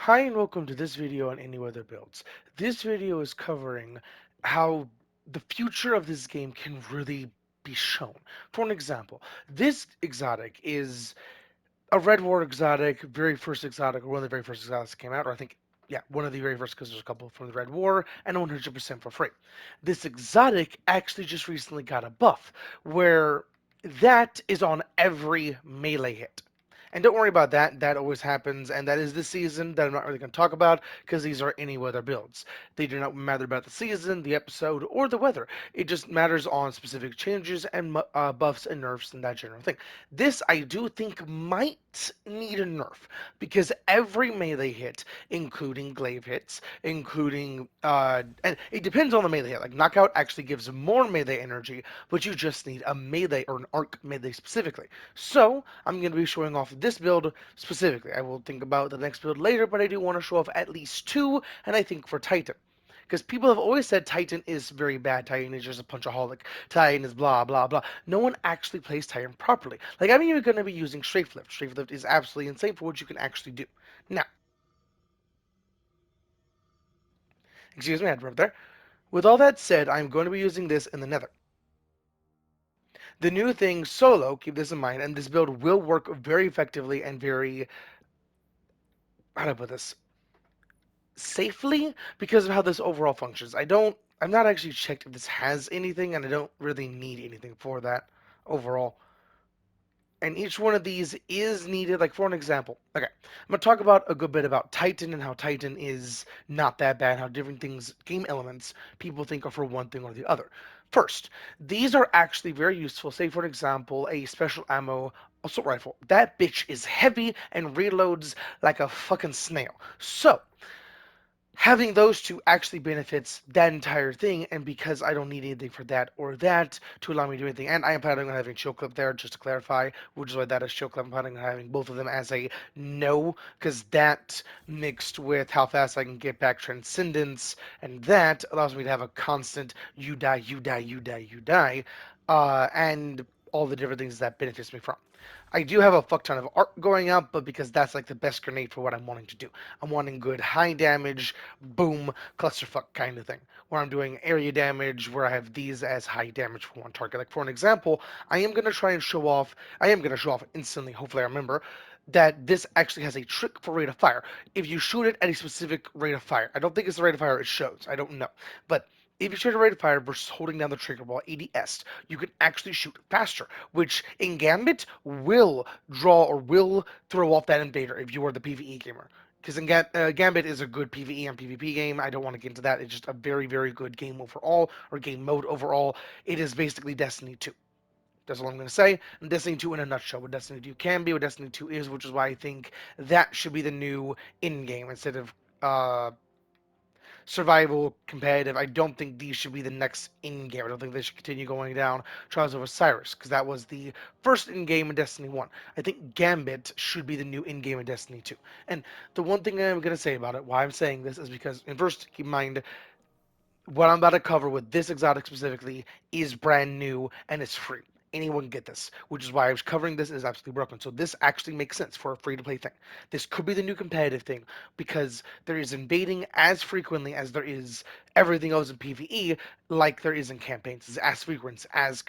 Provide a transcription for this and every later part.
Hi and welcome to this video on Any Weather Builds. This video is covering how the future of this game can really be shown. For an example, this exotic is a Red War exotic, very first exotic, or one of the very first exotics that came out, or I think, yeah, one of the very first because there's a couple from the Red War, and 100% for free. This exotic actually just recently got a buff, where that is on every melee hit. And don't worry about that, that always happens, and that is the season that I'm not really going to talk about because these are any weather builds. They do not matter about the season, the episode, or the weather. It just matters on specific changes and buffs and nerfs and that general thing. This I do think might need a nerf because every melee hit, including glaive hits, and it depends on the melee hit. Like knockout actually gives more melee energy, but you just need a melee or an arc melee specifically. So I'm going to be showing off this build specifically. I will think about the next build later, but I do want to show off at least two, and I think for Titan. Because people have always said Titan is very bad. Titan is just a punchaholic. Titan is blah, blah, blah. No one actually plays Titan properly. Like, I'm even going to be using Strafelift. Strafelift is absolutely insane for what you can actually do. Now, excuse me, I had to rub there. With all that said, I'm going to be using this in the Nether. The new thing, Solo, keep this in mind, and this build will work very effectively and very, how do I put this, safely because of how this overall functions. I'm not actually checked if this has anything, and I don't really need anything for that overall. And each one of these is needed. Like, for an example, okay, I'm going to talk about a good bit about Titan and how Titan is not that bad, how different things, game elements, people think are for one thing or the other. First, these are actually very useful. Say, for example, a special ammo assault rifle. That bitch is heavy and reloads like a fucking snail. So, having those two actually benefits that entire thing, and because I don't need anything for that or that to allow me to do anything, and I am planning on having chill clip there just to clarify, which is why that is chill clip. I'm planning on having both of them as a no, because that mixed with how fast I can get back transcendence, and that allows me to have a constant you die, you die, you die, you die, and all the different things that benefits me from. I do have a fuck ton of art going out, but because that's like the best grenade for what I'm wanting to do. I'm wanting good high damage, boom, clusterfuck kind of thing. Where I'm doing area damage, where I have these as high damage for one target. Like for an example, I am gonna show off instantly, hopefully I remember, that this actually has a trick for rate of fire. If you shoot it at a specific rate of fire, I don't think it's the rate of fire it shows, I don't know. But if you shoot a rate of fire versus holding down the trigger while ADS, you can actually shoot faster, which in Gambit will draw or will throw off that invader if you are the PvE gamer. Because Gambit is a good PvE and PvP game. I don't want to get into that. It's just a very, very good game overall, or game mode overall. It is basically Destiny 2. That's all I'm going to say. And Destiny 2 in a nutshell. What Destiny 2 can be, what Destiny 2 is, which is why I think that should be the new in-game instead of survival competitive. I don't think these should be the next in-game. I don't think they should continue going down Trials of Osiris because that was the first in-game in Destiny 1. I think Gambit should be the new in-game in Destiny 2. And the one thing I'm going to say about it, why I'm saying this, is because, and first, keep in mind, what I'm about to cover with this exotic specifically is brand new and it's free. Anyone can get this, which is why I was covering this and is absolutely broken. So this actually makes sense for a free-to-play thing. This could be the new competitive thing because there is invading as frequently as there is everything else in PvE, like there is in campaigns. It's as frequent, as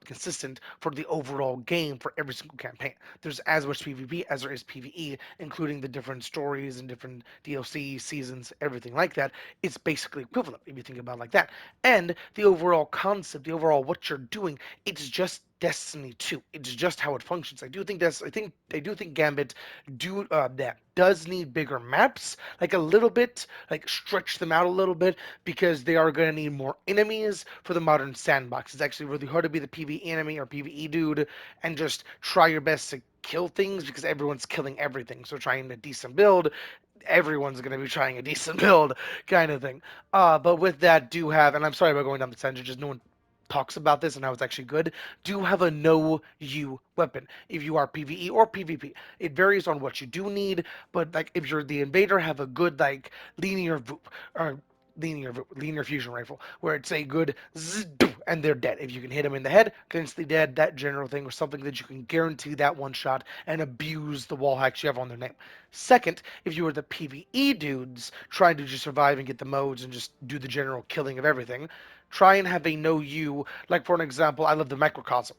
consistent for the overall game for every single campaign. There's as much PvP as there is PvE, including the different stories and different DLC seasons, everything like that. It's basically equivalent if you think about it like that. And the overall concept, the overall what you're doing, it's just Destiny 2. It's just how it functions. I do think Gambit that does need bigger maps, like a little bit, like stretch them out a little bit because they are going to need more enemies for the modern sandbox. It's actually really hard to be the PvE enemy or PvE dude and just try your best to kill things because everyone's killing everything. So trying a decent build, everyone's going to be trying a decent build kind of thing. But with that, do have, and I'm sorry about going down the tangent, just no one talks about this and how it's actually good, do have a no you weapon if you are PvE or PvP. It varies on what you do need, but like if you're the invader, have a good like linear VOOP or linear fusion rifle, where it's a good zzz, and they're dead. If you can hit them in the head, they're instantly dead. That general thing, or something that you can guarantee that one shot and abuse the wall hacks you have on their name. Second, if you are the PvE dudes trying to just survive and get the modes and just do the general killing of everything, try and have a no you. Like for an example, I love the microcosm.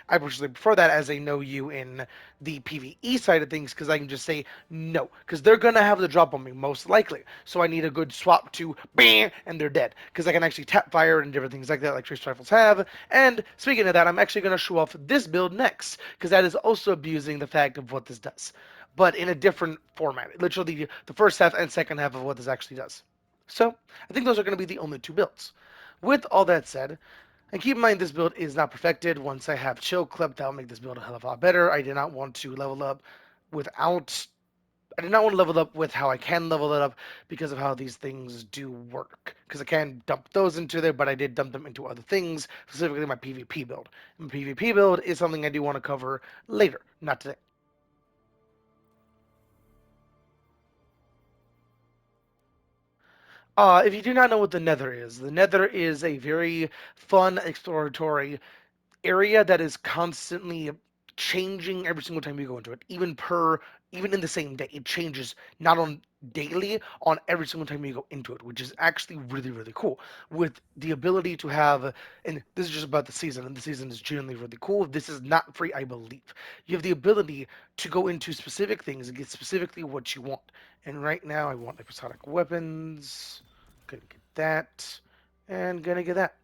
I personally prefer that as a no you in the PvE side of things because I can just say no because they're gonna have the drop on me most likely. So I need a good swap to bam and they're dead because I can actually tap fire and different things like that like trace rifles have. And speaking of that, I'm actually gonna show off this build next because that is also abusing the fact of what this does, but in a different format. Literally the first half and second half of what this actually does. So I think those are going to be the only two builds. With all that said, and keep in mind, this build is not perfected. Once I have chill clip, that'll make this build a hell of a lot better. I did not want to level up without. I did not want to level up with how I can level it up because of how these things do work. Because I can dump those into there, but I did dump them into other things, specifically my PvP build. And PvP build is something I do want to cover later, not today. If you do not know what the Nether is a very fun exploratory area that is constantly changing every single time you go into it, even in the same day. It changes not on daily, on every single time you go into it, which is actually really cool. With the ability to have, and this is just about the season, and the season is generally really cool. This is not free, I believe. You have the ability to go into specific things and get specifically what you want. And right now, I want episodic weapons. Gonna get that, and gonna get that.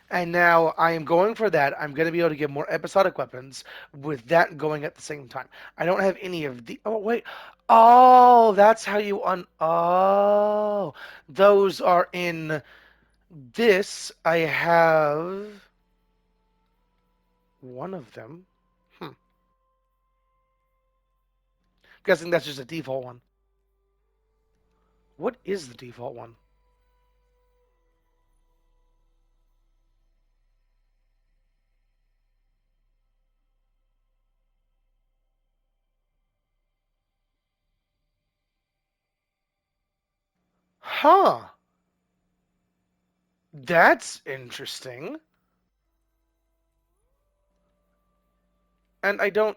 And now I am going for that. I'm going to be able to get more episodic weapons with that going at the same time. I don't have any of the. Oh, wait. Oh, that's how you Oh, those are in this. I have one of them. Hmm. Guessing that's just a default one. What is the default one? Huh. That's interesting. And I don't.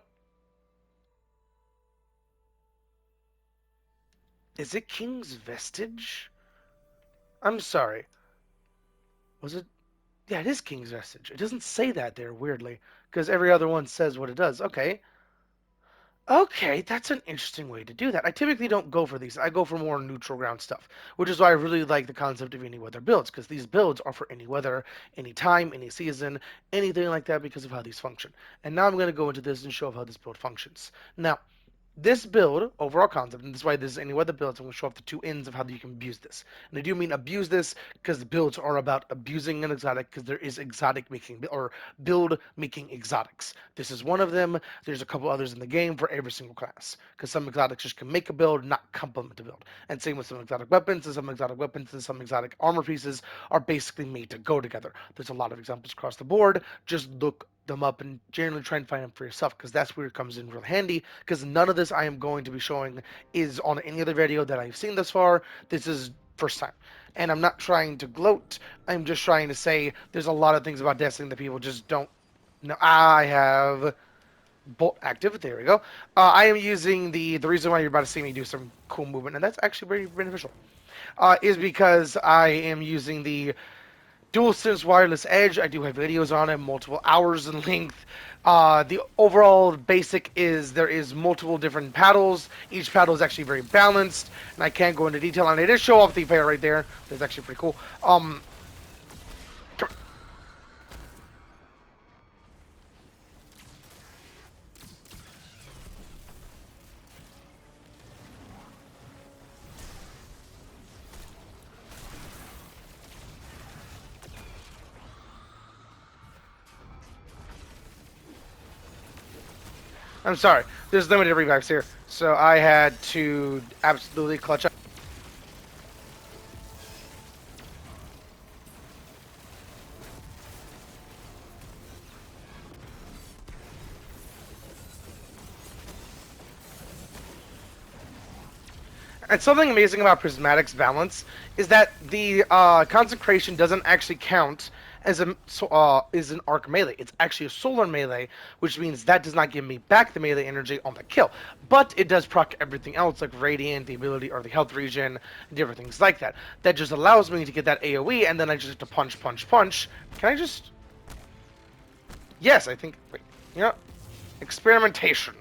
Is it King's Vestige? I'm sorry. Was it Yeah, it is King's Vestige. It doesn't say that there, weirdly, because every other one says what it does. Okay. Okay, that's an interesting way to do that. I typically don't go for these. I go for more neutral ground stuff, which is why I really like the concept of any weather builds, because these builds are for any weather, any time, any season, anything like that because of how these function. And now I'm going to go into this and show how this build functions. Now, this build, overall concept, and this is why this is any weather builds, I'm going to show off the two ends of how you can abuse this. And I do mean abuse this because the builds are about abusing an exotic because there is exotic making or build making exotics. This is one of them. There's a couple others in the game for every single class because some exotics just can make a build, not complement a build. And same with some exotic weapons, and some exotic weapons and some exotic armor pieces are basically made to go together. There's a lot of examples across the board. Just look them up and generally try and find them for yourself because that's where it comes in real handy because none of this I am going to be showing is on any other video that I've seen thus far. This is first time. And I'm not trying to gloat. I'm just trying to say there's a lot of things about Destiny that people just don't know. I have bolt active. There we go. I am using the reason why you're about to see me do some cool movement, and that's actually very beneficial, is because I am using the DualSense Wireless Edge. I do have videos on it, multiple hours in length. The overall basic is there is multiple different paddles. Each paddle is actually very balanced, and I can't go into detail on it. It does show off the fair right there. That's actually pretty cool. I'm sorry. There's limited revives here, so I had to absolutely clutch up. And something amazing about Prismatic's balance is that the consecration doesn't actually count as is an arc melee. It's actually a solar melee, which means that does not give me back the melee energy on the kill, but it does proc everything else like radiant, the ability or the health regen, different things like that. That just allows me to get that AOE, and then I just have to punch, punch, punch. Can I just? Yes, I think. Wait, you know, experimentation.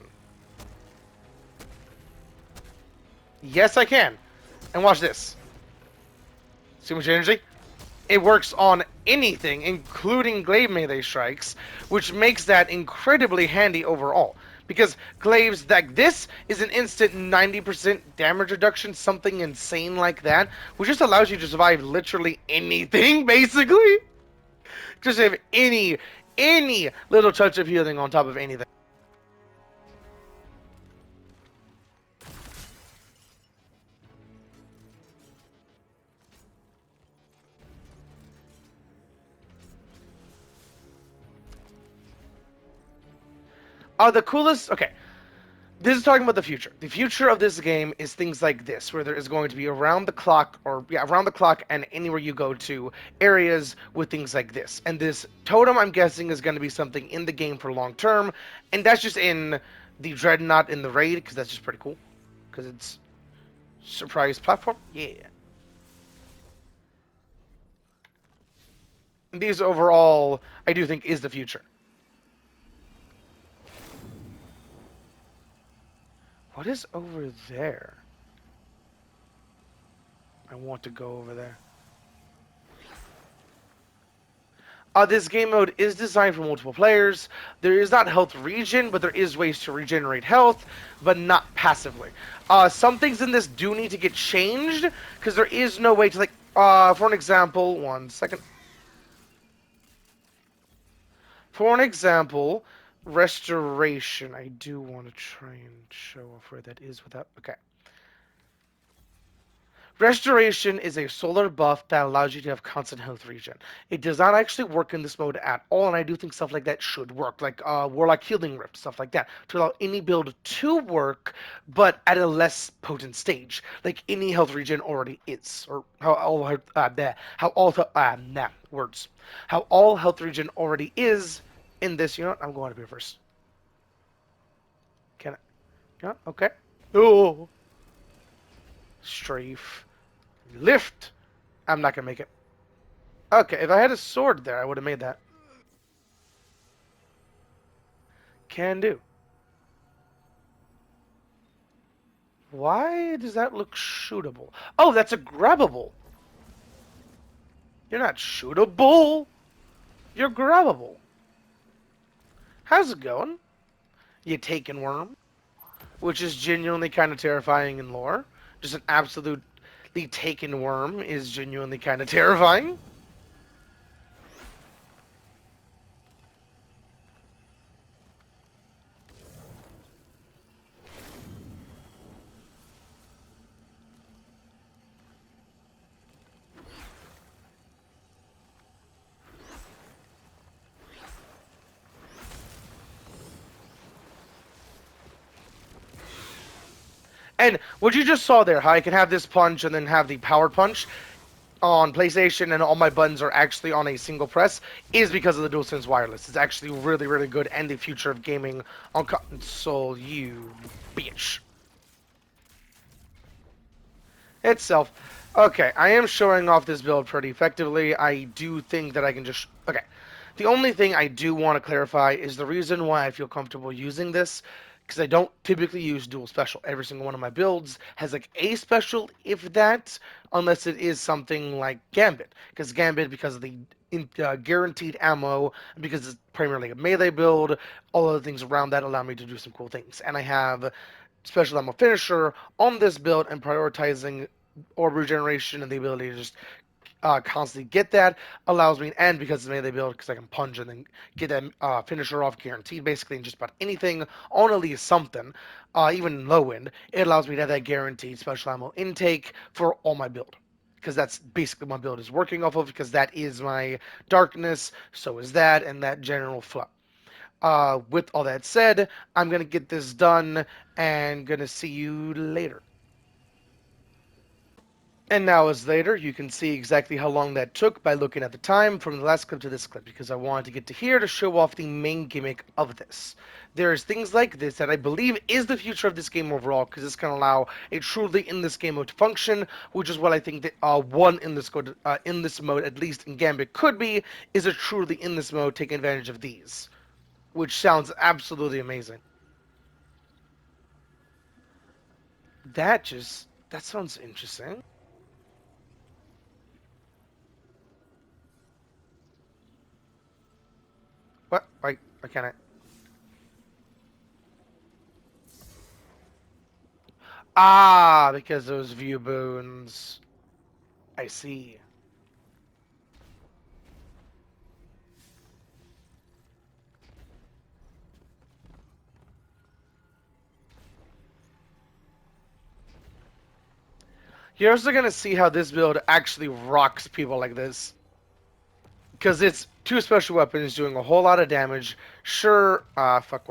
Yes, I can. And watch this. See much energy? It works on anything, including glaive melee strikes, which makes that incredibly handy overall. Because glaives like this is an instant 90% damage reduction, something insane like that, which just allows you to survive literally anything, basically. Just have any little touch of healing on top of anything. The coolest. Okay, this is talking about the future. The future of this game is things like this, where there is going to be around the clock, or yeah, around the clock, and anywhere you go to, areas with things like this. And this totem, I'm guessing, is going to be something in the game for long term, and that's just in the Dreadnought in the raid, because that's just pretty cool, because it's surprise platform. Yeah. And these overall, I do think, is the future. What is over there? I want to go over there. This game mode is designed for multiple players. There is not health regen, but there is ways to regenerate health, but not passively. Some things in this do need to get changed, because there is no way to, like, for an example, one second. For an example, restoration. I do want to try and show off where that is without, okay. Restoration is a solar buff that allows you to have constant health regen. It does not actually work in this mode at all, and I do think stuff like that should work, like Warlock Healing Rift, stuff like that, to allow any build to work, but at a less potent stage, like any health regen already is, or how all words, how all health regen already is in this. You know what? I'm going to be first. Can I? Yeah. Okay. Oh, strafe. Lift. I'm not gonna make it. Okay, if I had a sword there, I would have made that. Can do. Why does that look shootable? Oh, that's a grabbable. You're not shootable. You're grabbable. How's it going? You taken worm, which is genuinely kind of terrifying in lore. Just an absolutely taken worm is genuinely kind of terrifying. And what you just saw there, how I can have this punch and then have the power punch on PlayStation, and all my buttons are actually on a single press, is because of the DualSense Wireless. It's actually really, really good, and the future of gaming on console, you bitch. Itself. Okay, I am showing off this build pretty effectively. I do think that I can just... Okay. The only thing I do want to clarify is the reason why I feel comfortable using this, because I don't typically use dual special. Every single one of my builds has like a special, if that, unless it is something like Gambit. Because Gambit, because of the guaranteed ammo, because it's primarily a melee build, all of the things around that allow me to do some cool things. And I have special ammo finisher on this build and prioritizing orb regeneration and the ability to just constantly get that allows me, and because it's melee build, because I can punch and then get that finisher off guaranteed basically in just about anything on at least something, even low end, it allows me to have that guaranteed special ammo intake for all my build. Because that's basically my build is working off of, because that is my darkness, so is that, and that general flow. With all that said, I'm going to get this done and going to see you later. And now, as later, you can see exactly how long that took by looking at the time from the last clip to this clip, because I wanted to get to here to show off the main gimmick of this. There's things like this that I believe is the future of this game overall, because this can allow a truly in this game mode to function, which is what I think that one in this mode, at least in Gambit, could be, is a truly in this mode taking advantage of these, which sounds absolutely amazing. That sounds interesting. What? Why can't I? Ah, because those view boons. I see. You're also gonna see how this build actually rocks people like this. Because it's two special weapons doing a whole lot of damage. Sure, fuck,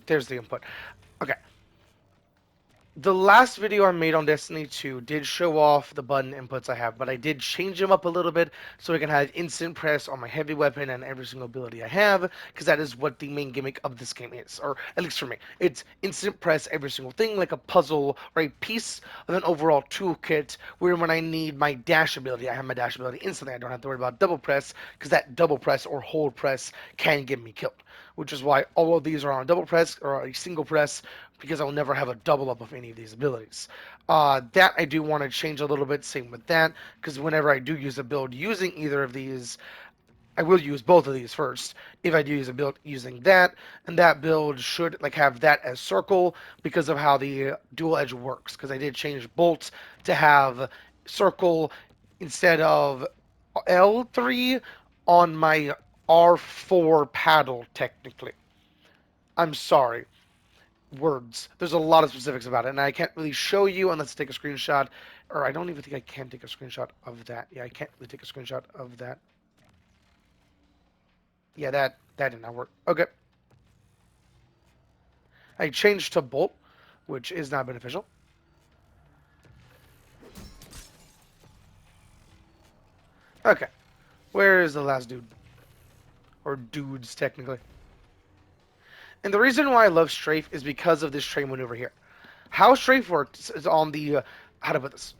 there's the input. Okay, the last video I made on Destiny 2 did show off the button inputs I have, but I did change them up a little bit so I can have instant press on my heavy weapon and every single ability I have, because that is what the main gimmick of this game is, or at least for me. It's instant press every single thing, like a puzzle or a piece of an overall toolkit, where when I need my dash ability, I have my dash ability instantly. I don't have to worry about double press, because that double press or hold press can get me killed, which is why all of these are on a double press or a single press, because I'll never have a double up of any of these abilities. That I do want to change a little bit, same with that, because whenever I do use a build using either of these, I will use both of these first. If I do use a build using that, and that build should like have that as circle because of how the dual edge works. Because I did change bolt to have circle instead of L3 on my R4 paddle, technically. I'm sorry, words. There's a lot of specifics about it, and I can't really show you unless I take a screenshot, or I don't even think I can take a screenshot of that. Yeah, I can't really take a screenshot of that. Yeah, that did not work. Okay, I changed to bolt, which is not beneficial. Okay, where is the last dude? Or dudes, technically. And the reason why I love strafe is because of this train maneuver here. How strafe works is on the, how to put this?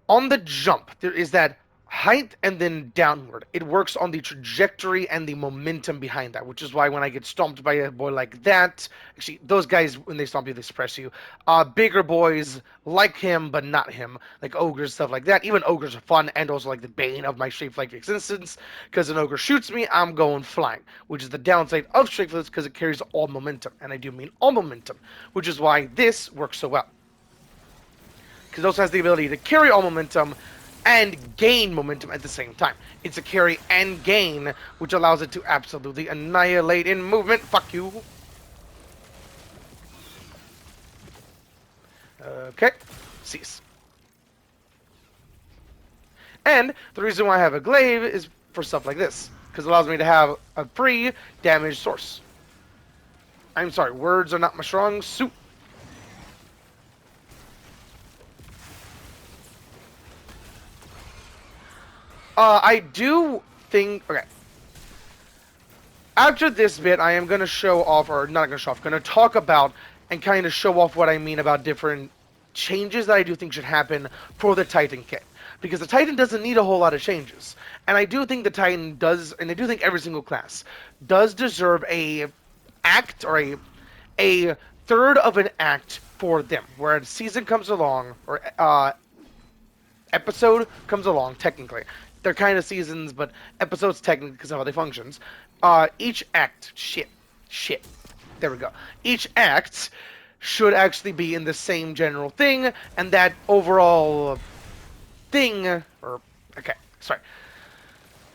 On the jump, there is that height and then downward. It works on the trajectory and the momentum behind that, which is why when I get stomped by a boy like that, actually, those guys, when they stomp you, they suppress you. Bigger boys like him, but not him, like ogres, stuff like that. Even ogres are fun and also like the bane of my strafe like existence, because an ogre shoots me, I'm going flying, which is the downside of strafeless because it carries all momentum, and I do mean all momentum, which is why this works so well, because it also has the ability to carry all momentum and gain momentum at the same time. It's a carry and gain, which allows it to absolutely annihilate in movement. Fuck you. Okay, cease. And the reason why I have a glaive is for stuff like this, because it allows me to have a free damage source. I'm sorry, words are not my strong suit. I do think. Okay. After this bit, I am going to show off, or not going to show off, going to talk about and kind of show off what I mean about different changes that I do think should happen for the Titan kit. Because the Titan doesn't need a whole lot of changes. And I do think the Titan does, and I do think every single class does deserve a act or a third of an act for them, where a season comes along, or episode comes along, technically. They're kind of seasons, but episodes technically because of how they functions. Each act, shit. There we go. Each act should actually be in the same general thing, and that overall thing, or okay, sorry.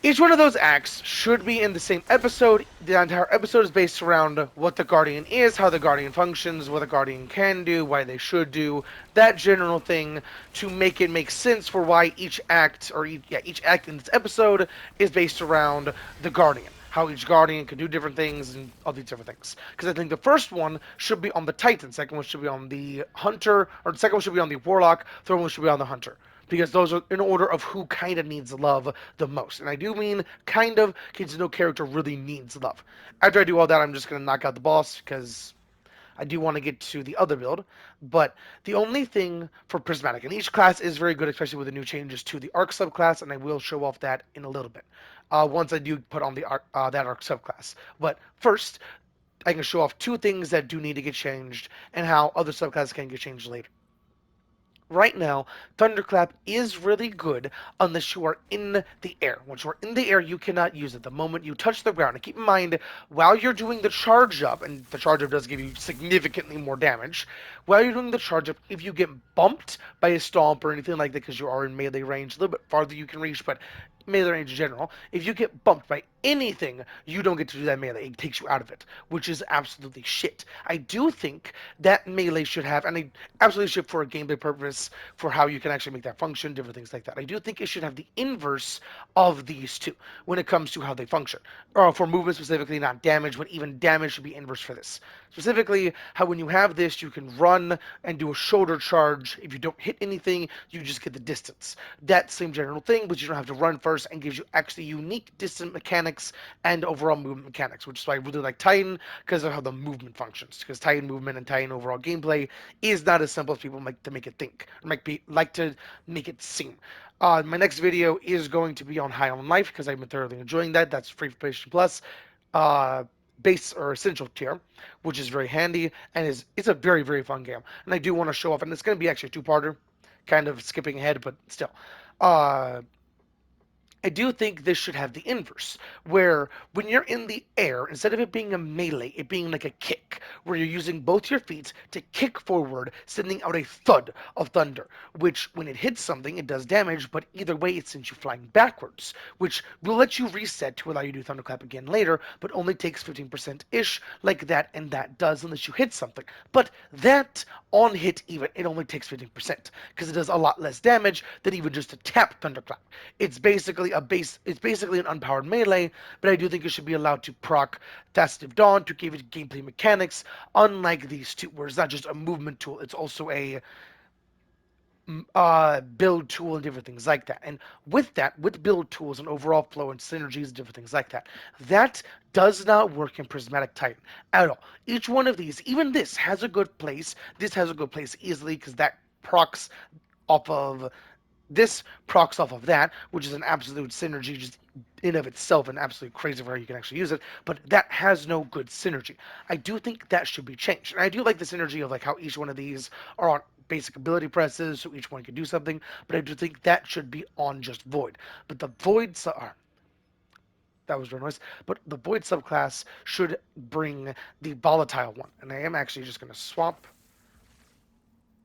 Each one of those acts should be in the same episode. The entire episode is based around what the Guardian is, how the Guardian functions, what the Guardian can do, why they should do, that general thing, to make it make sense for why each act, or each act in this episode is based around the Guardian. How each Guardian can do different things and all these different things. Because I think the first one should be on the Titan, second one should be on the Hunter, or the second one should be on the Warlock, third one should be on the Hunter. because those are in order of who kind of needs love the most. And I do mean kind of, because no character really needs love. After I do all that, I'm just going to knock out the boss because I do want to get to the other build. But the only thing for Prismatic, and each class is very good, especially with the new changes to the Arc subclass, and I will show off that in a little bit. Once I do put on the that Arc subclass. But first, I can show off two things that do need to get changed and how other subclasses can get changed later. Right now, Thunderclap is really good unless you are in the air. Once you're in the air, you cannot use it the moment you touch the ground. And keep in mind, while you're doing the charge up, and the charge up does give you significantly more damage, while you're doing the charge up, if you get bumped by a stomp or anything like that, because you are in melee range, a little bit farther you can reach, but melee range in general, if you get bumped by anything, you don't get to do that melee. It takes you out of it, which is absolutely shit. I do think that melee should have, and I absolutely should for a gameplay purpose, for how you can actually make that function, different things like that. I do think it should have the inverse of these two when it comes to how they function. Or for movement specifically, not damage, but even damage should be inverse for this. Specifically, how when you have this, you can run and do a shoulder charge. If you don't hit anything, you just get the distance. That same general thing, but you don't have to run first and gives you actually unique distance mechanics and overall movement mechanics, which is why I really like Titan because of how the movement functions. Because Titan movement and Titan overall gameplay is not as simple as people like to make it think, or like to make it seem. My next video is going to be on High on Life because I've been thoroughly enjoying that. That's free for PlayStation Plus. Uh, Base or essential tier, which is very handy and it's a very fun game. And I do want to show off, and it's going to be actually a two-parter, kind of skipping ahead, but still. Uh, I do think this should have the inverse, where when you're in the air, instead of it being a melee, it being like a kick, where you're using both your feet to kick forward, sending out a thud of thunder, which when it hits something, it does damage, but either way, it sends you flying backwards, which will let you reset to allow you to do Thunderclap again later, but only takes 15%-ish, like that, and that does unless you hit something. But that, on hit even, it only takes 15%, because it does a lot less damage than even just a tap Thunderclap. It's basically an unpowered melee, but I do think it should be allowed to proc Festive Dawn to give it gameplay mechanics, unlike these two, where it's not just a movement tool, it's also a build tool and different things like that. And with that, with build tools and overall flow and synergies and different things like that, that does not work in Prismatic Titan at all. Each one of these, even this, has a good place. This has a good place easily because that procs off of this procs off of that, which is an absolute synergy just in of itself and absolutely crazy for how you can actually use it, but that has no good synergy. I do think that should be changed. And I do like the synergy of like how each one of these are on basic ability presses, so each one can do something, but I do think that should be on just Void. But the Void that was real nice. But the Void subclass should bring the volatile one. And I am actually just going to swap.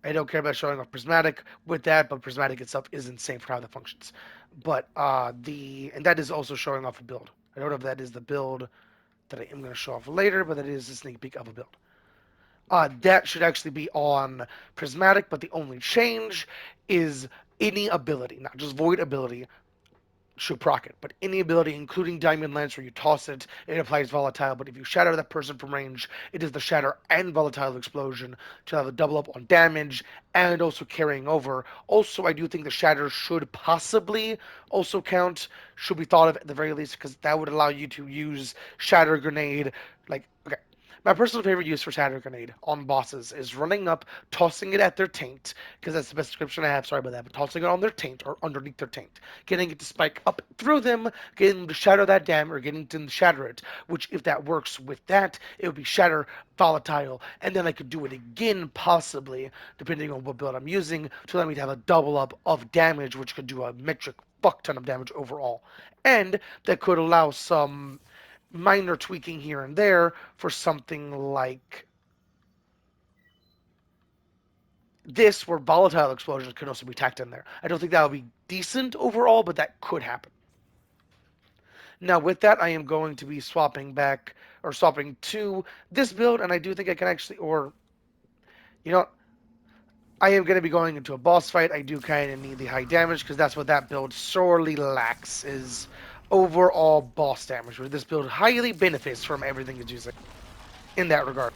I don't care about showing off Prismatic with that, but Prismatic itself is insane for how that functions. But and that is also showing off a build. I don't know if that is the build that I am going to show off later, but that is a sneak peek of a build. That should actually be on Prismatic, but the only change is any ability, not just Void ability, should proc it. But any ability, including Diamond Lance, where you toss it, it applies volatile. But if you shatter that person from range, it is the shatter and volatile explosion to have a double up on damage and also carrying over. Also, I do think the shatter should possibly also count, should be thought of at the very least, because that would allow you to use shatter grenade. Like, okay, my personal favorite use for Shatter Grenade on bosses is running up, tossing it at their taint, because that's the best description I have, sorry about that, but tossing it on their taint or underneath their taint, getting it to spike up through them, getting them to shatter that dam, or getting them to shatter it, which if that works with that, it would be Shatter Volatile, and then I could do it again, possibly, depending on what build I'm using, to allow me to have a double up of damage, which could do a metric fuck ton of damage overall. And that could allow some minor tweaking here and there for something like this, where volatile explosions could also be tacked in there. I don't think that would be decent overall, but that could happen. Now, with that, I am going to be swapping back or swapping to this build, and I do think I can actually, or you know, I am going to be going into a boss fight. I do kind of need the high damage because that's what that build sorely lacks is overall boss damage, where this build highly benefits from everything it's using in that regard.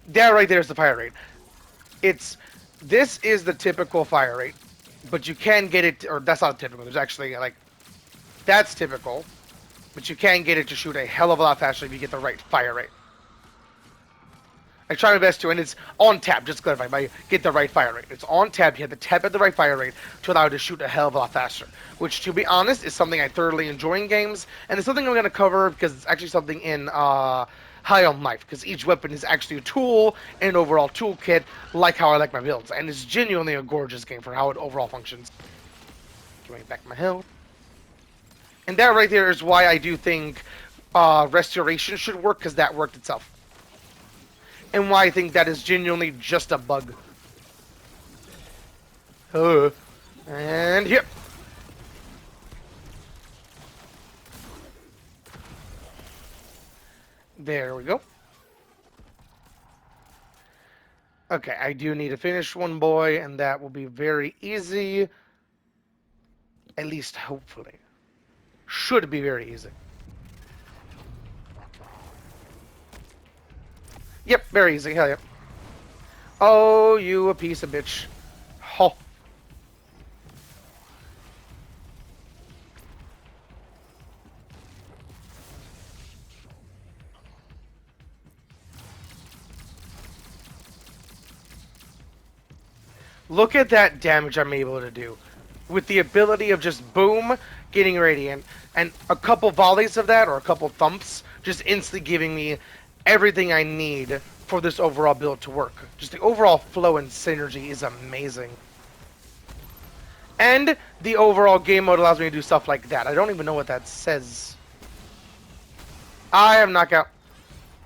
That right there is the fire rate. It's this is the typical fire rate, but you can get it, or that's not typical. There's actually like that's typical, but you can get it to shoot a hell of a lot faster if you get the right fire rate. I try my best to, and it's on tap, just to clarify, by get the right fire rate. It's on tap, you have to tap at the right fire rate to allow it to shoot a hell of a lot faster. Which, to be honest, is something I thoroughly enjoy in games, and it's something I'm going to cover because it's actually something in High on Life, because each weapon is actually a tool and an overall toolkit, like how I like my builds. And it's genuinely a gorgeous game for how it overall functions. Give me back my health. And that right there is why I do think Restoration should work, because that worked itself. And why I think that is genuinely just a bug. And here. There we go. Okay, I do need to finish one boy, and that will be very easy. At least, hopefully. Should be very easy. Yep, very easy. Hell yeah. Oh, you a piece of bitch. Oh. Look at that damage I'm able to do. With the ability of just boom, getting radiant, and a couple volleys of that, or a couple thumps, just instantly giving me everything I need for this overall build to work. Just the overall flow and synergy is amazing. And the overall game mode allows me to do stuff like that. I don't even know what that says. I am knockout.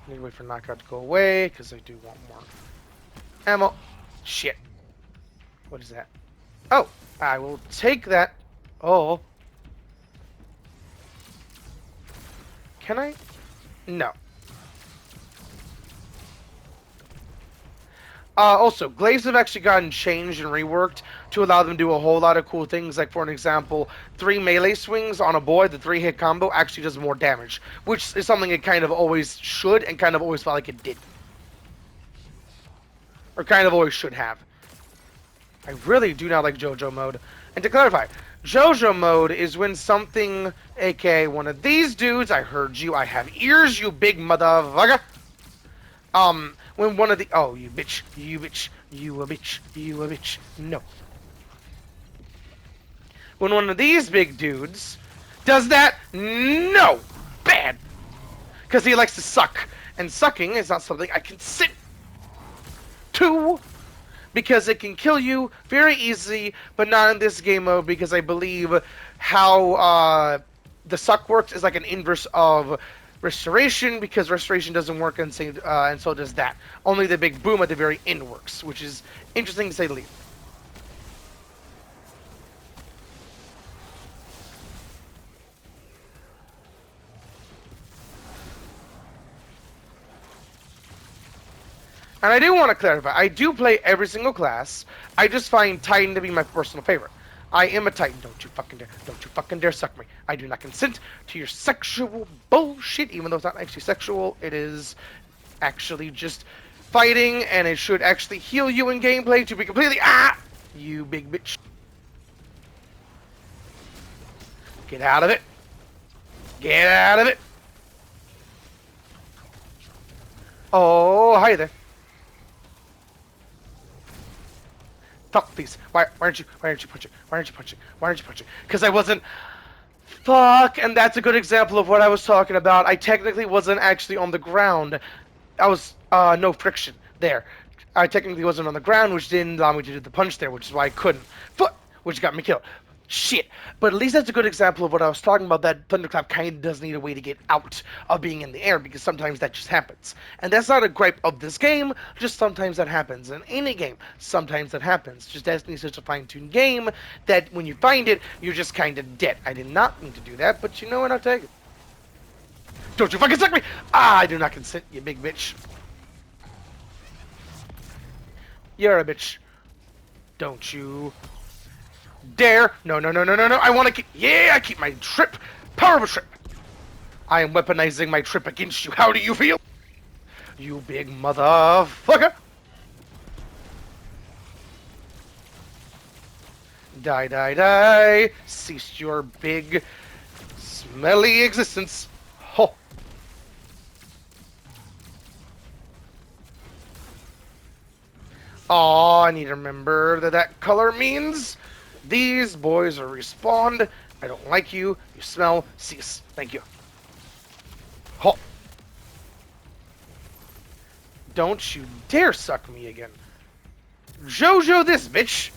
I need to wait for knockout to go away, because I do want more ammo. Shit. What is that? Oh, I will take that. Oh. Can I? No. Also, glaives have actually gotten changed and reworked to allow them to do a whole lot of cool things. Like, for an example, 3 melee swings on a boy, the 3-hit combo actually does more damage, which is something it kind of always should and kind of always felt like it did. Or kind of always should have. I really do not like JoJo mode. And to clarify, JoJo mode is when something, aka one of these dudes, I heard you, I have ears, you big motherfucker. When one of the, oh, you bitch, you bitch, you a bitch, you a bitch, no. When one of these big dudes does that, no, bad. Because he likes to suck. And sucking is not something I can sit to. Because it can kill you very easily, but not in this game mode, because I believe how the suck works is like an inverse of restoration, because restoration doesn't work, and so does that. Only the big boom at the very end works, which is interesting to say the least. And I do want to clarify, I do play every single class. I just find Titan to be my personal favorite. I am a Titan. Don't you fucking dare suck me. I do not consent to your sexual bullshit, even though it's not actually sexual. It is actually just fighting, and it should actually heal you in gameplay to be completely, you big bitch. Get out of it. Get out of it. Oh, hi there. Fuck, please. Why aren't you punching? Why aren't you punching? Why aren't you punching? Because I wasn't... Fuck, and that's a good example of what I was talking about. I technically wasn't actually on the ground. I was, no friction there. I technically wasn't on the ground, which didn't allow me to do the punch there, which is why I couldn't. Fuck! Which got me killed. Shit. But at least that's a good example of what I was talking about, that Thunderclap kind of does need a way to get out of being in the air, because sometimes that just happens. And that's not a gripe of this game, just sometimes that happens. In any game, sometimes that happens. Just Destiny is such a fine-tuned game that when you find it, you're just kind of dead. I did not mean to do that, but you know what, I'll take it. Don't you fucking suck me! I do not consent, you big bitch. You're a bitch. Don't you dare. No. I want to keep... Yeah, I keep my trip. Power of a trip. I am weaponizing my trip against you. How do you feel? You big motherfucker! Die, die, die! Cease your big, smelly existence. Ho! Aw, I need to remember that that color means these boys are respawned. I don't like you. You smell. Cease. Thank you. Ho! Don't you dare suck me again. Jojo this bitch!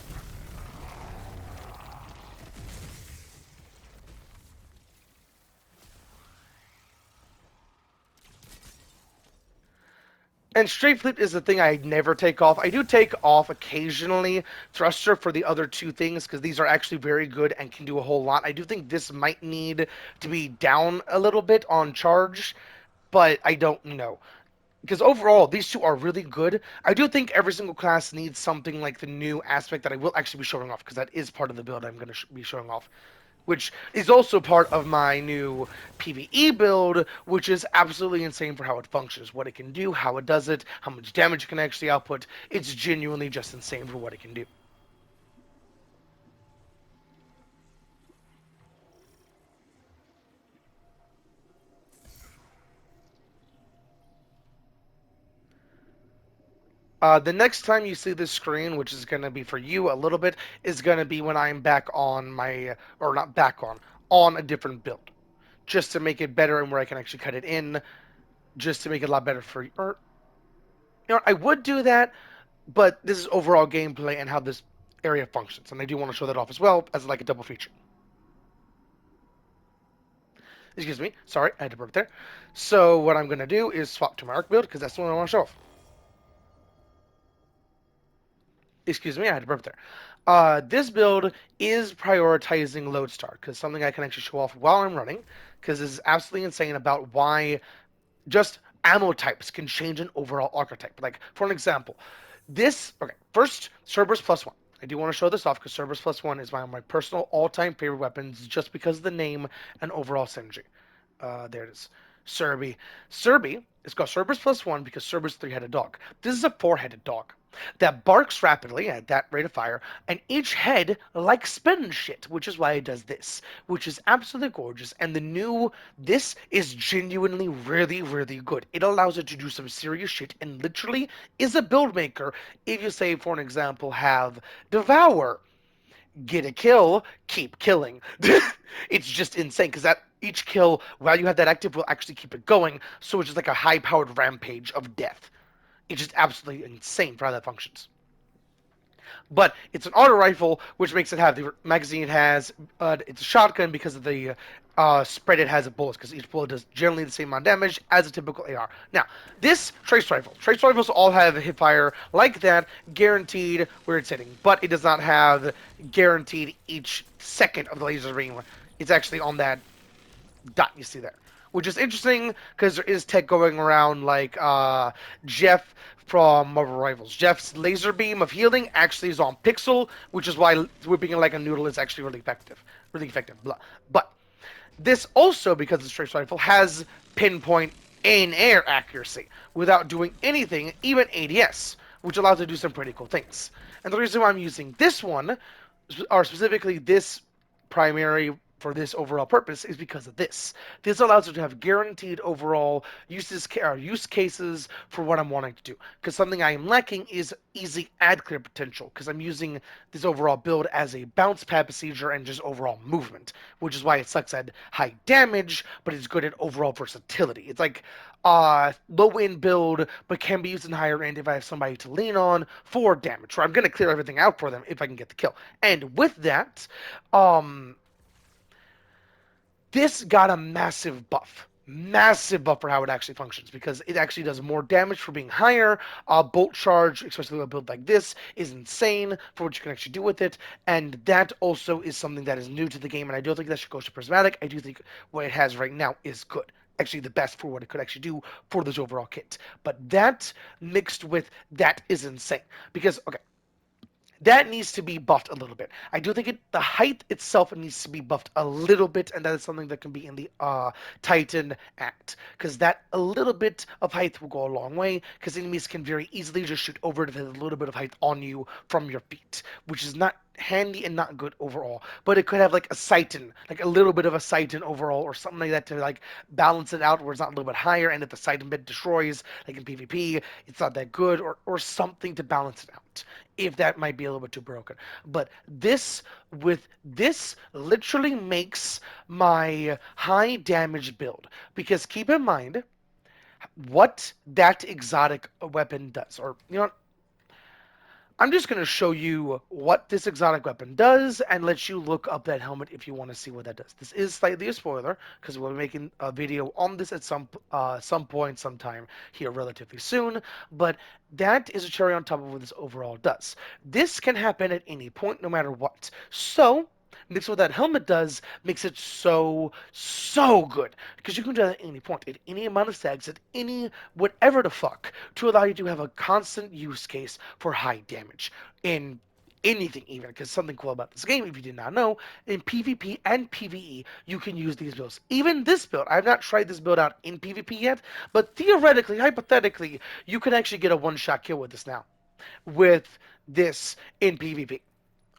And straight flip is the thing I never take off. I do take off occasionally thruster for the other two things because these are actually very good and can do a whole lot. I do think this might need to be down a little bit on charge, but I don't know. Because overall, these two are really good. I do think every single class needs something like the new aspect that I will actually be showing off because that is part of the build I'm going to be showing off, which is also part of my new PvE build, which is absolutely insane for how it functions, what it can do, how it does it, how much damage it can actually output. It's genuinely just insane for what it can do. The next time you see this screen, which is going to be for you a little bit, is going to be when I'm back on my, or not back on a different build, just to make it better and where I can actually cut it in, just to make it a lot better for you. Or, you know, I would do that, but this is overall gameplay and how this area functions, and I do want to show that off as well as like a double feature. Excuse me, sorry, I had to burp there. So what I'm going to do is swap to my arc build because that's the one I want to show off. Excuse me, I had to burp there. This build is prioritizing Lodestar because something I can actually show off while I'm running because this is absolutely insane about why just ammo types can change an overall archetype. Like, for an example, this, okay, first, Cerberus plus one. I do want to show this off because Cerberus plus one is one of my personal all-time favorite weapons just because of the name and overall synergy. There it is. Serby. Serby is called Cerberus plus one because Cerberus three-headed dog. This is a four-headed dog that barks rapidly at that rate of fire, and each head like spin shit, which is why it does this, which is absolutely gorgeous. And the new this is genuinely really, really good. It allows it to do some serious shit and literally is a build maker. If you say, for an example, have Devour, get a kill, keep killing. It's just insane because that each kill, while you have that active, will actually keep it going. So it's just like a high-powered rampage of death. It's just absolutely insane for how that functions. But it's an auto rifle, which makes it have the magazine it has. It's a shotgun because of the spread it has of bullets, because each bullet does generally the same amount of damage as a typical AR. Now, this trace rifles all have hip fire like that, guaranteed where it's hitting, but it does not have guaranteed each second of the laser beam. It's actually on that dot you see there, which is interesting because there is tech going around like Jeff from Marvel Rivals. Jeff's laser beam of healing actually is on pixel, which is why whipping it like a noodle is actually really effective. Really effective. Blah. But this also, because it's trace rifle, has pinpoint in air accuracy without doing anything, even ADS, which allows it to do some pretty cool things. And the reason why I'm using this one, or specifically this primary for this overall purpose, is because of this. This allows it to have guaranteed overall use cases for what I'm wanting to do. Because something I am lacking is easy ad clear potential. Because I'm using this overall build as a bounce pad procedure and just overall movement, which is why it sucks at high damage, but it's good at overall versatility. It's like low end build, but can be used in higher end if I have somebody to lean on for damage. Where I'm going to clear everything out for them if I can get the kill. And with that, um, this got a massive buff for how it actually functions because it actually does more damage for being higher. Bolt charge, especially with a build like this, is insane for what you can actually do with it, and that also is something that is new to the game. And I don't think that should go to prismatic. I do think what it has right now is good. Actually, the best for what it could actually do for this overall kit. But that mixed with that is insane because okay, That needs to be buffed a little bit. I do think the height itself needs to be buffed a little bit, and that is something that can be in the Titan Act, because that a little bit of height will go a long way. Because enemies can very easily just shoot over to a little bit of height on you from your feet, which is not handy and not good overall. But it could have like a Titan, like a little bit of a Titan overall, or something like that to like balance it out, where it's not a little bit higher. And if the Titan bit destroys, like in PvP, it's not that good, or something to balance it out, if that might be a little bit too broken. But this literally makes my high damage build, because keep in mind what that exotic weapon does. Or I'm just going to show you what this exotic weapon does and let you look up that helmet if you want to see what that does. This is slightly a spoiler because we'll be making a video on this at some point, sometime here relatively soon. But that is a cherry on top of what this overall does. This can happen at any point, no matter what. So mixed with what that helmet does makes it so good, because you can do that at any point, at any amount of stacks, at any whatever the fuck, to allow you to have a constant use case for high damage in anything. Even because something cool about this game, if you did not know, in PvP and PvE you can use these builds. Even this build, I've not tried this build out in PvP yet, but theoretically, hypothetically, you can actually get a one-shot kill with this now, with this in PvP.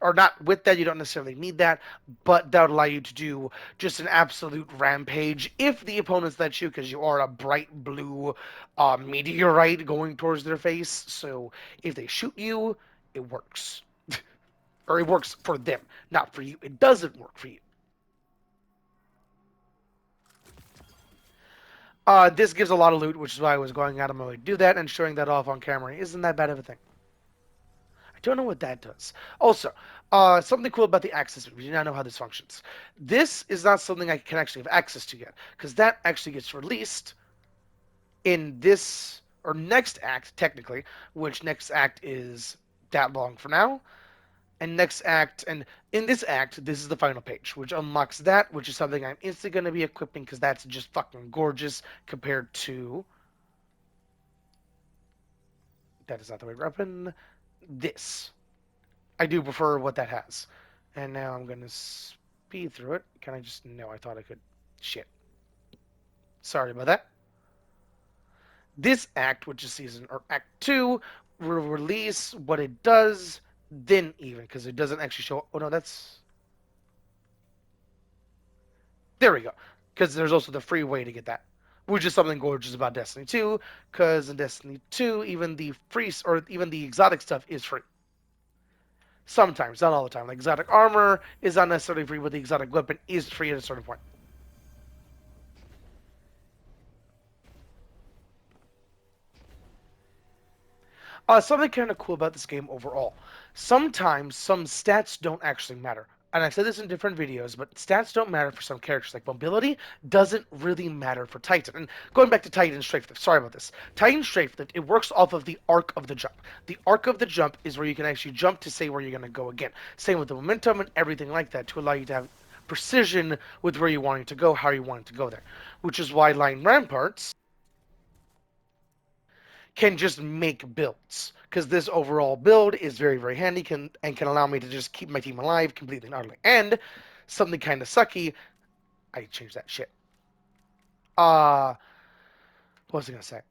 Or not with that, you don't necessarily need that, but that would allow you to do just an absolute rampage if the opponents let you, because you are a bright blue meteorite going towards their face. So if they shoot you, it works. Or it works for them, not for you. It doesn't work for you. This gives a lot of loot, which is why I was going out of my way to do that, and showing that off on camera isn't that bad of a thing. I don't know what that does. Also, something cool about the access. We do not know how this functions. This is not something I can actually have access to yet, because that actually gets released in this, or next act, technically, which next act is that long for now. And next act, and in this act, this is the final page, which unlocks that, which is something I'm instantly going to be equipping, because that's just fucking gorgeous compared to... That is not the right weapon. This. I do prefer what that has. And now I'm going to speed through it. Can I just... No, I thought I could... Shit. Sorry about that. This act, which is season... Or act 2, will release what it does, then even, because it doesn't actually show... Oh, no, that's... There we go. Because there's also the free way to get that, which is something gorgeous about Destiny 2, because in Destiny 2, even the free... Or even the exotic stuff is free. Sometimes, not all the time. Like exotic armor is not necessarily free, but the exotic weapon is free at a certain point. Something kind of cool about this game overall. Sometimes some stats don't actually matter. And I've said this in different videos, but stats don't matter for some characters. Like mobility doesn't really matter for Titan. And going back to Titan Strafelift, sorry about this. Titan Strafelift, it works off of the arc of the jump. The arc of the jump is where you can actually jump to say where you're going to go again. Same with the momentum and everything like that, to allow you to have precision with where you want it to go, how you want it to go there. Which is why Line Ramparts can just make builds, because this overall build is very handy, and can allow me to just keep my team alive completely and utterly. And something kind of sucky, I changed that shit. What was I gonna say?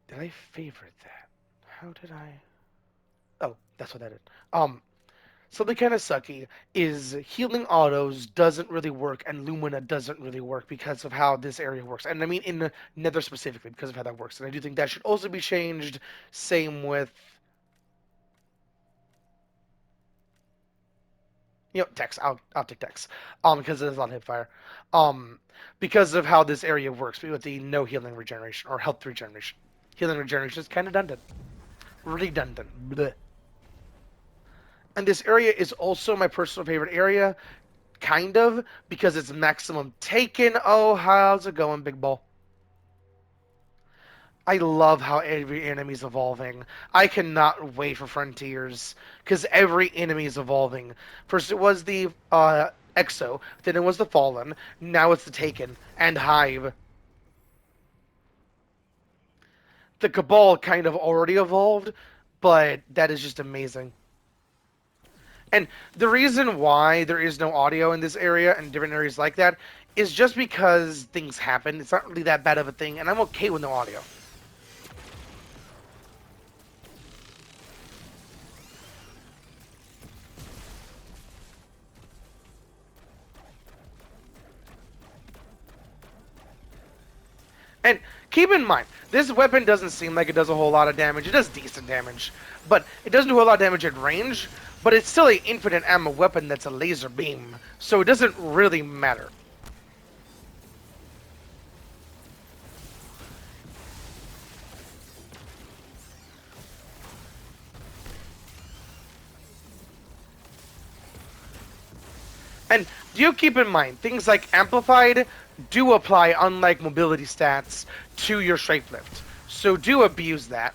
Did I favorite that? How did I? Oh, that's what that is. Something kind of sucky is healing autos doesn't really work, and Lumina doesn't really work because of how this area works. And I mean in the Nether specifically, because of how that works. And I do think that should also be changed. Same with, Tex. I'll take Tex. Because it is on hipfire. Um, because of how this area works with the no healing regeneration or health regeneration. Healing regeneration is kind of redundant. Redundant. Bleh. And this area is also my personal favorite area, kind of, because it's maximum taken. Oh, how's it going, big ball? I love how every enemy's evolving. I cannot wait for Frontiers, because every enemy is evolving. First it was the Exo, then it was the Fallen, now it's the Taken, and Hive. The Cabal kind of already evolved, but that is just amazing. And the reason why there is no audio in this area and different areas like that is just because things happen. It's not really that bad of a thing, and I'm okay with no audio. And keep in mind, this weapon doesn't seem like it does a whole lot of damage. It does decent damage, but it doesn't do a lot of damage at range. But it's still an infinite ammo weapon that's a laser beam, so it doesn't really matter. And do keep in mind, things like Amplified do apply, unlike mobility stats, to your strength lift. So do abuse that.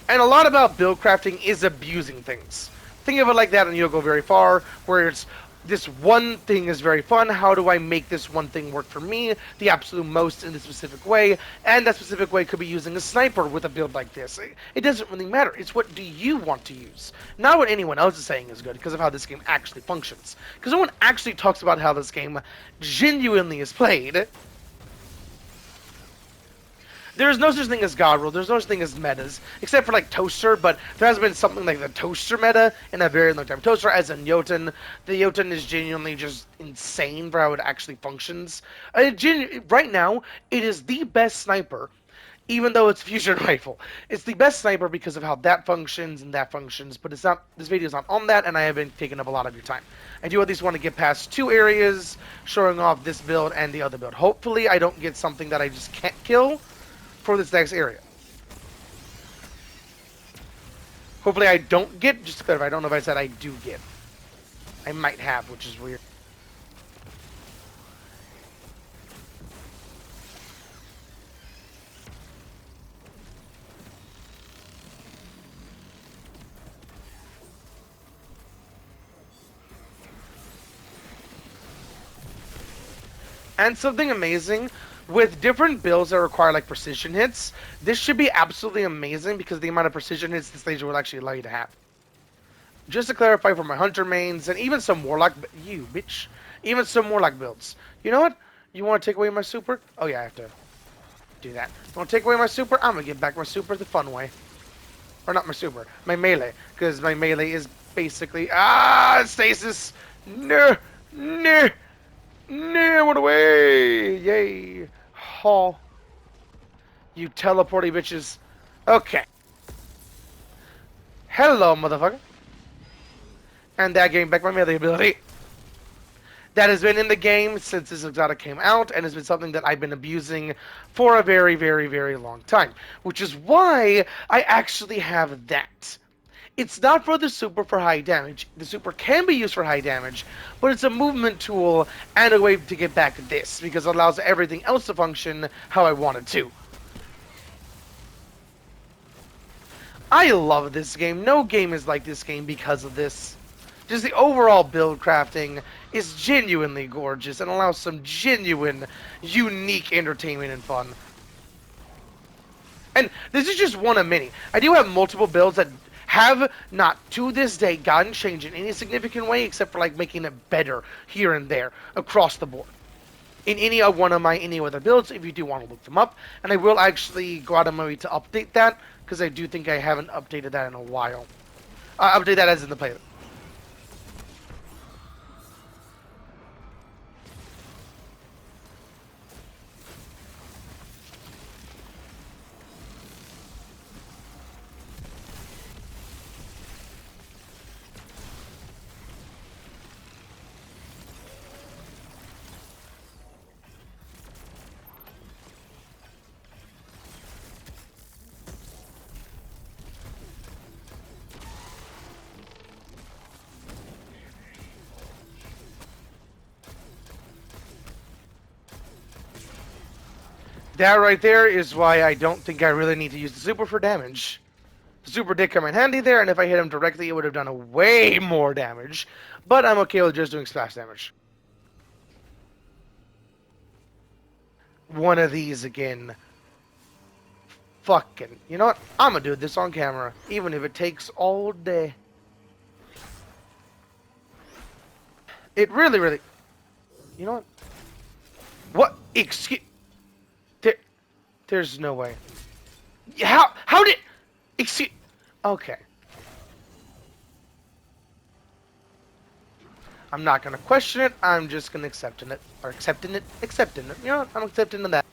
And a lot about build crafting is abusing things. Think of it like that and you'll go very far, where it's this one thing is very fun. How do I make this one thing work for me the absolute most in this specific way? And that specific way could be using a sniper with a build like this. It doesn't really matter. It's what do you want to use, not what anyone else is saying is good, because of how this game actually functions. Because no one actually talks about how this game genuinely is played. There is no such thing as God rule. There's no such thing as metas, except for like Toaster, but there has been something like the Toaster meta in a very long time. Toaster as a Jotun. The Jotun is genuinely just insane for how it actually functions. Right now, it is the best sniper, even though it's a fusion rifle. It's the best sniper because of how that functions and that functions, but it's not. This video is not on that, and I have been taking up a lot of your time. I do at least want to get past 2 areas, showing off this build and the other build. Hopefully, I don't get something that I just can't kill for this next area. Hopefully I don't get, just to clarify, I don't know if I said I do get. I might have, which is weird. And something amazing, with different builds that require like precision hits, this should be absolutely amazing because the amount of precision hits this laser will actually allow you to have. Just to clarify for my hunter mains and even some warlock, you bitch, even some warlock builds. You know what? You want to take away my super? Oh yeah, I have to do that. You want to take away my super? I'm gonna give back my super the fun way, or not my super, my melee, because my melee is basically stasis. No, no, no, went away. Yay. Haul. You teleporty bitches. Okay. Hello, motherfucker. And that gave back my melee ability. That has been in the game since this exotic came out, and has been something that I've been abusing for a very, very, very long time. Which is why I actually have that. It's not for the super for high damage. The super can be used for high damage, but it's a movement tool and a way to get back to this, because it allows everything else to function how I want it to. I love this game. No game is like this game because of this. Just the overall build crafting is genuinely gorgeous and allows some genuine, unique entertainment and fun. And this is just one of many. I do have multiple builds that have not, to this day, gotten changed in any significant way except for like making it better here and there across the board. In any of one of my any other builds, if you do want to look them up. And I will actually go out of my way to update that, because I do think I haven't updated that in a while. Update that as in the playlist. That right there is why I don't think I really need to use the super for damage. The super did come in handy there, and if I hit him directly, it would have done a way more damage. But I'm okay with just doing splash damage. One of these again. fucking... You know what? I'm gonna do this on camera, even if it takes all day. It really, really... You know what? What? Excuse... There's no way. How did... Excuse... Okay. I'm not gonna question it. I'm just gonna accepting it. Or accepting it. Accepting it. You know what? I'm accepting that.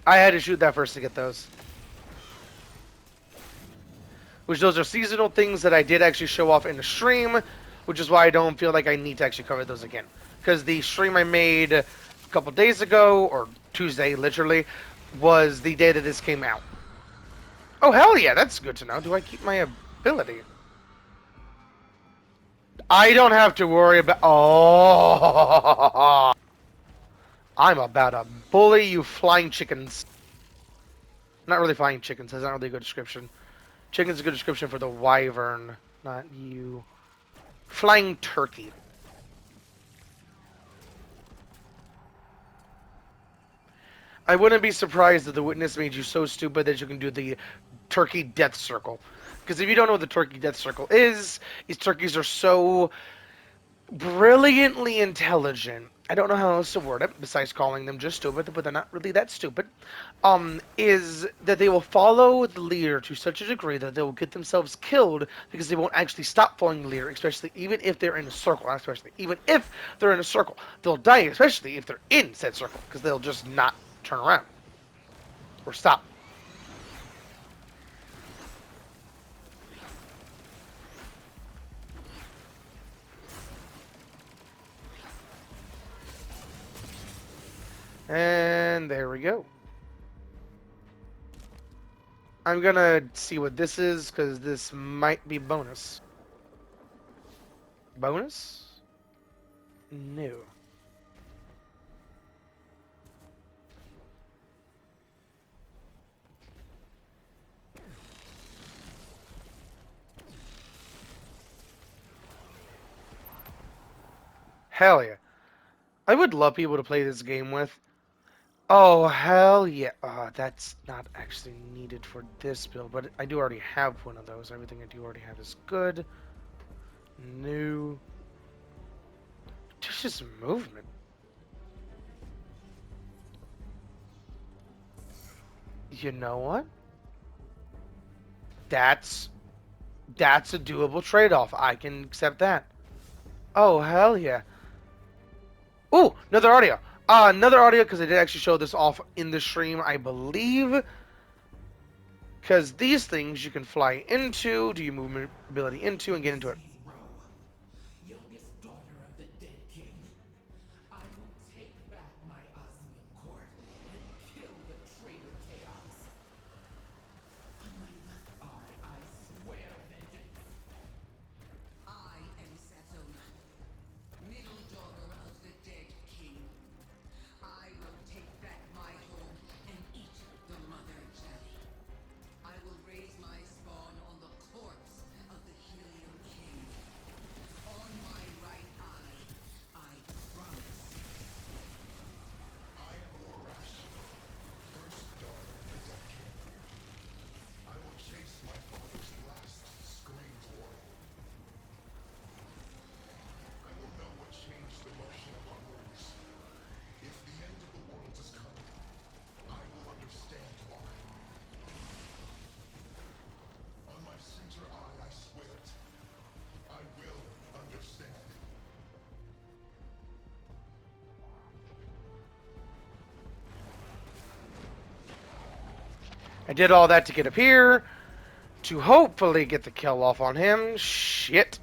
I had to shoot that first to get those. Which those are seasonal things that I did actually show off in the stream, which is why I don't feel like I need to actually cover those again. Because the stream I made a couple days ago, or Tuesday, literally, was the day that this came out. Oh, hell yeah, that's good to know. Do I keep my ability? I don't have to worry about... Oh! I'm about to bully you flying chickens. Not really flying chickens, that's not really a good description. Chicken's a good description for the wyvern, not you. Flying turkey. I wouldn't be surprised that the witness made you so stupid that you can do the turkey death circle. Because if you don't know what the turkey death circle is, these turkeys are so brilliantly intelligent. I don't know how else to word it, besides calling them just stupid, but they're not really that stupid. Is that they will follow the leader to such a degree that they will get themselves killed because they won't actually stop following the leader, especially even if they're in a circle. Not especially, even if they're in a circle. They'll die, especially if they're in said circle, because they'll just not turn around. Or stop. And there we go. I'm gonna see what this is, because this might be bonus. Bonus? No. Hell yeah. I would love people to play this game with. Oh, hell yeah. That's not actually needed for this build, but I do already have one of those. Everything I do already have is good. New. Just movement. You know what? That's a doable trade-off. I can accept that. Oh, hell yeah. Ooh, another audio. Another audio, because I did actually show this off in the stream, I believe. Because these things you can fly into, do your movement ability into, and get into it. I did all that to get up here, to hopefully get the kill off on him. Shit.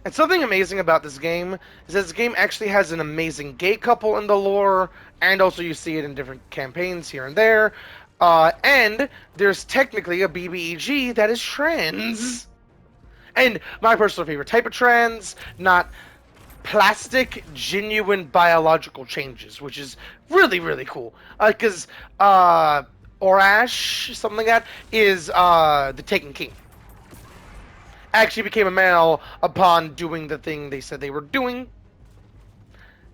And something amazing about this game is that this game actually has an amazing gay couple in the lore, and also you see it in different campaigns here and there. And there's technically a BBEG that is trans. And my personal favorite type of trans, not plastic, genuine biological changes, which is really, really cool. Because Orash, something like that, is the Taken King. Actually became a male upon doing the thing they said they were doing,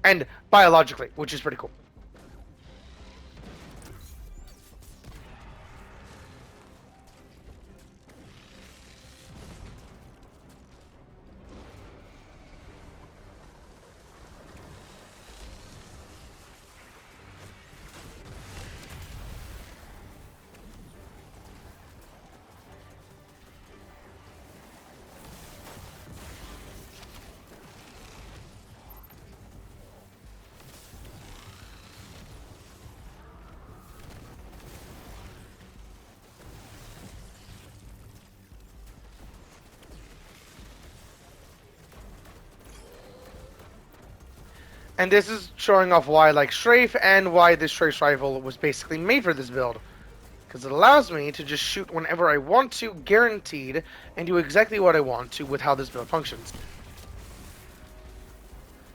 and biologically, which is pretty cool. And this is showing off why I like Strafe and why this Strafe rifle was basically made for this build. Because it allows me to just shoot whenever I want to, guaranteed, and do exactly what I want to with how this build functions.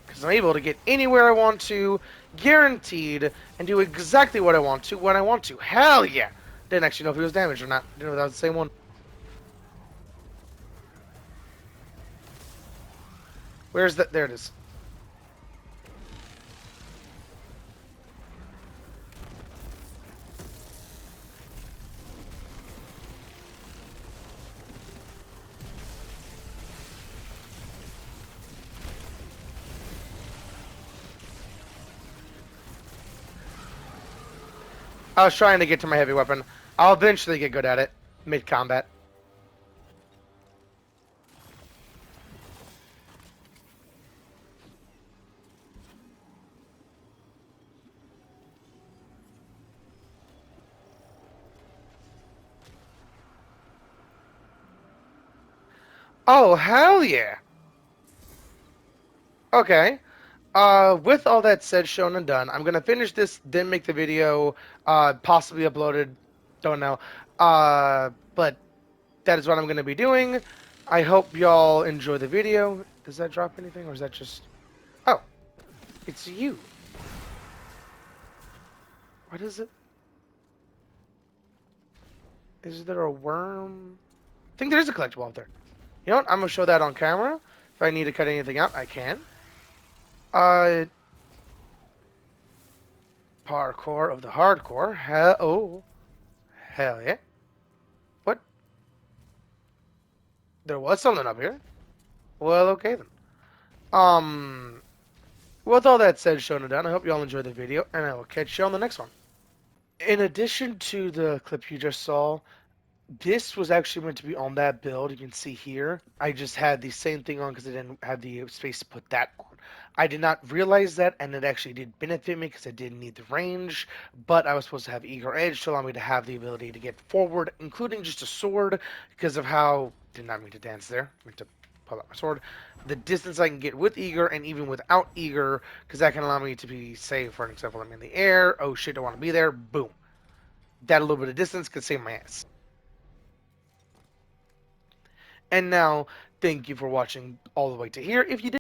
Because I'm able to get anywhere I want to, guaranteed, and do exactly what I want to when I want to. Hell yeah! Didn't actually know if he was damaged or not. Didn't know if that was the same one. Where's that? There it is. I was trying to get to my heavy weapon. I'll eventually get good at it mid-combat. Oh, hell yeah! Okay. With all that said, shown and done, I'm gonna finish this, then make the video, possibly uploaded. Don't know. But that is what I'm gonna be doing. I hope y'all enjoy the video. Does that drop anything, or is that just? Oh, it's you. What is it? Is there a worm? I think there is a collectible out there. You know what? I'm gonna show that on camera. If I need to cut anything out, I can. Uh, Parkour of the hardcore. Hell yeah. What? There was something up here. Well, okay then. Um, with all that said, shown and done, I hope you all enjoyed the video, and I will catch you on the next one. In addition to the clip you just saw, this was actually meant to be on that build. You can see here. I just had the same thing on because I didn't have the space to put that on. I did not realize that, and it actually did benefit me because I didn't need the range, but I was supposed to have Eager Edge to allow me to have the ability to get forward, including just a sword, because of how... Did not mean to dance there. I meant to pull out my sword. The distance I can get with Eager, and even without Eager, because that can allow me to be, say, for an example, I'm in the air. Oh shit, I want to be there. Boom. That little bit of distance could save my ass. And now, thank you for watching all the way to here. If you did